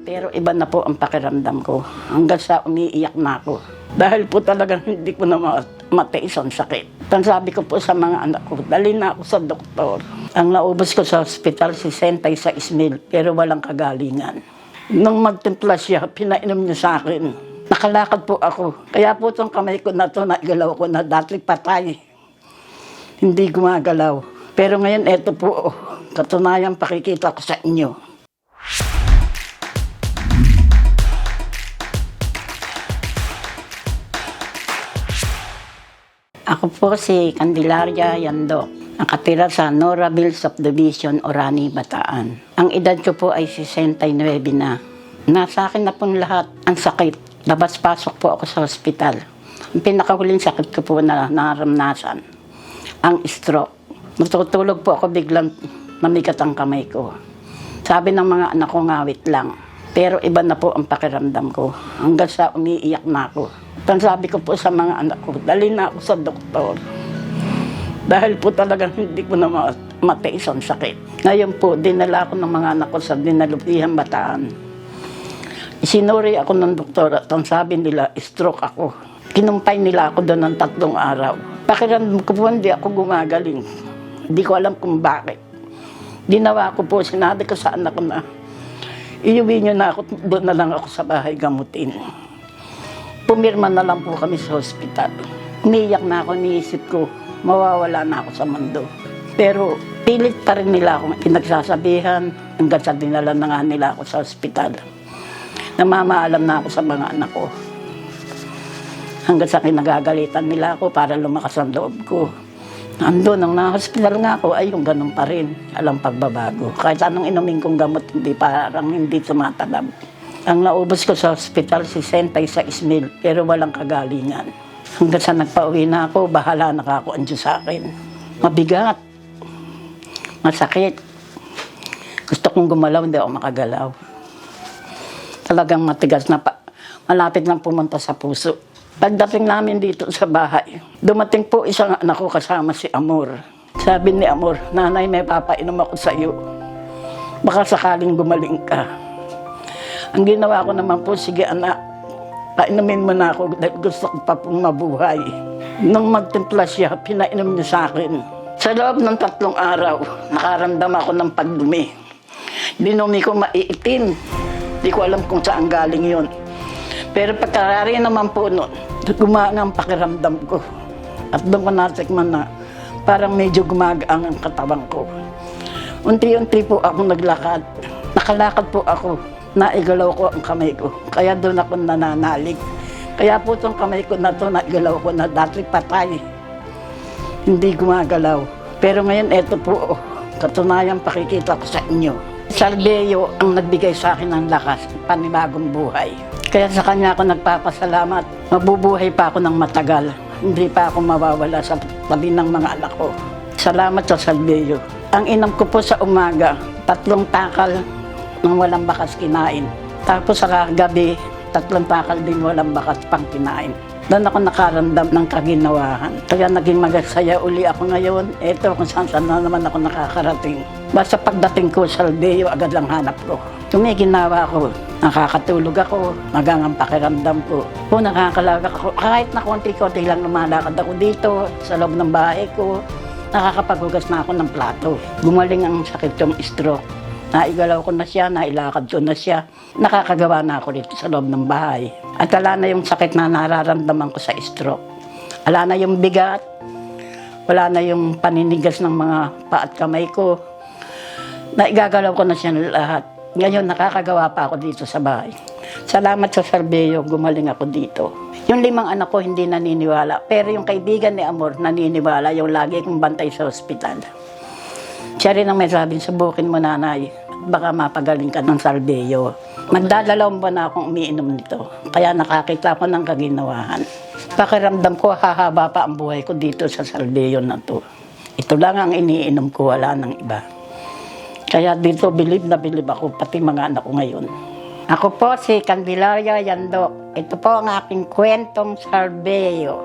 Pero iba na po ang pakiramdam ko hanggang sa umiiyak na ako. Dahil po talagang hindi ko na matiis ang sakit. Ang sabi ko po sa mga anak ko, dali na ako sa doktor. Ang naubos ko sa ospital, 66,000 pero walang kagalingan. Nung magtimpla siya, pinainom niya sa akin. Nakalakad po ako. Kaya po itong kamay ko na ito, naigalaw ko na dati patay. Hindi gumagalaw. Pero ngayon, eto po, katunayan pakikita ko sa inyo. Ako po si Candelaria Yandok, nakatira sa Noraville Subdivision, Orani, Bataan. Ang edad ko po ay 69 na. Nasa akin na pong lahat ang sakit. Labas-pasok po ako sa ospital. Ang pinakahuling sakit ko po na naramnasan, ang stroke. Matutulog po ako, biglang namigat ang kamay ko. Sabi ng mga anak ko, ngawit lang. Pero iba na po ang pakiramdam ko hanggang sa umiiyak na ako. Ang sabi ko po sa mga anak ko, dali na ako sa doktor. Dahil po talagang hindi ko na matiis ang sakit. Ngayon po, dinala ako ng mga anak ko sa Dinalupihan, Bataan. Isinuri ako ng doktor at ang sabi nila, stroke ako. Kinumpay nila ako doon ng 3 araw. Pakiramdam ko po, hindi ako gumagaling. Hindi ko alam kung bakit. Ginawa ko po, sinabi ko sa anak ko na, iuwi nyo na ako, doon na lang ako sa bahay gamutin. Pumirma na lang po kami sa hospital. Umiiyak na ako, iniisip ko, mawawala na ako sa mundo. Pero pilit pa rin nila ako pinagsasabihan hanggang sa dinala na nga nila ako sa hospital. Namamaalam na ako sa mga anak ko. Hanggang sa kinagagalitan nila ako para lumakas ang loob ko. Andun, nang na-hospital nga ako, ay yung ganun pa rin. Alam pagbabago. Kahit anong inumin kong gamot, hindi tumatalab. Ang naubos ko sa hospital, 66,000 pero walang kagalingan. Hanggang sa nagpauwi na ako, bahala na ako ang Diyos sa akin. Mabigat. Masakit. Gusto kong gumalaw, hindi ako makagalaw. Talagang matigas na malapit lang pumunta sa puso. Pagdating namin dito sa bahay, dumating po isang anak ko kasama si Amor. Sabi ni Amor, nanay, may papainom ako sa iyo. Baka sakaling gumaling ka. Ang ginawa ko naman po, sige anak, painumin mo na ako dahil gusto ko pa pong mabuhay. Nung magtimpla siya, pinainom niya sa akin. Sa loob ng 3 araw, nakaramdam ako ng pagdumi. Dinumi ko maiitim. Hindi ko alam kung saan galing yun. Pero pagkarari naman po noon, gumaang ang pakiramdam ko. At doon ko natikman na parang medyo gumagaan ang katawan ko. Unti-unti po ako naglakad. Nakalakad po ako. Naigalaw ko ang kamay ko. Kaya doon ako nananalig. Kaya po itong kamay ko na ito, naigalaw ko na dati patay. Hindi gumagalaw. Pero ngayon, eto po, katunayan pakikita ko sa inyo. Salveyo ang nagbigay sa akin ng lakas, panibagong buhay. Kaya sa kanya ako nagpapasalamat. Mabubuhay pa ako ng matagal. Hindi pa ako mawawala sa tabi ng mga anak ko. Salamat sa Salveyo. Ang inom ko po sa umaga, 3 takal ng walang bakas kinain. Tapos sa gabi, 3 takal din walang bakas pang kinain. Doon ako nakaramdam ng kaginawahan. Kaya naging magasaya uli ako ngayon. Eto kung saan na naman ako nakakarating. Basta pagdating ko sa Salveyo, agad lang hanap ko. Yung may ginawa ko, nakakatulog ako, magangang pakiramdam ko. Kung nakakalaga ako, kahit na konti-konti lang lumalakad ako dito, sa loob ng bahay ko, nakakapaghugas na ako ng plato. Gumaling ang sakit yung stroke. Naigalaw ko na siya, nailakad ko na siya. Nakakagawa na ako dito sa loob ng bahay. At wala na yung sakit na nararamdaman ko sa stroke. Wala na yung bigat. Wala na yung paninigas ng mga paa at kamay ko. Naigagalaw ko na siya lahat. Ngayon, nakakagawa pa ako dito sa bahay. Salamat sa Salveyo, gumaling ako dito. Yung 5 anak ko hindi naniniwala. Pero yung kaibigan ni Amor naniniwala, yung lagi kong bantay sa ospital. Siya rin ang may sabing, subukin mo nanay, baka mapagaling ka ng Salveyo. Magdadalawang buwan na akong umiinom nito, kaya nakakita ko ng kaginawahan. Pakiramdam ko, hahaba pa ang buhay ko dito sa Salveyo na to. Ito lang ang iniinom ko, wala ng iba. Kaya dito, bilib na bilib ako, pati mga anak ko ngayon. Ako po si Candelaria Yandok. Ito po ang aking kwentong Salveyo.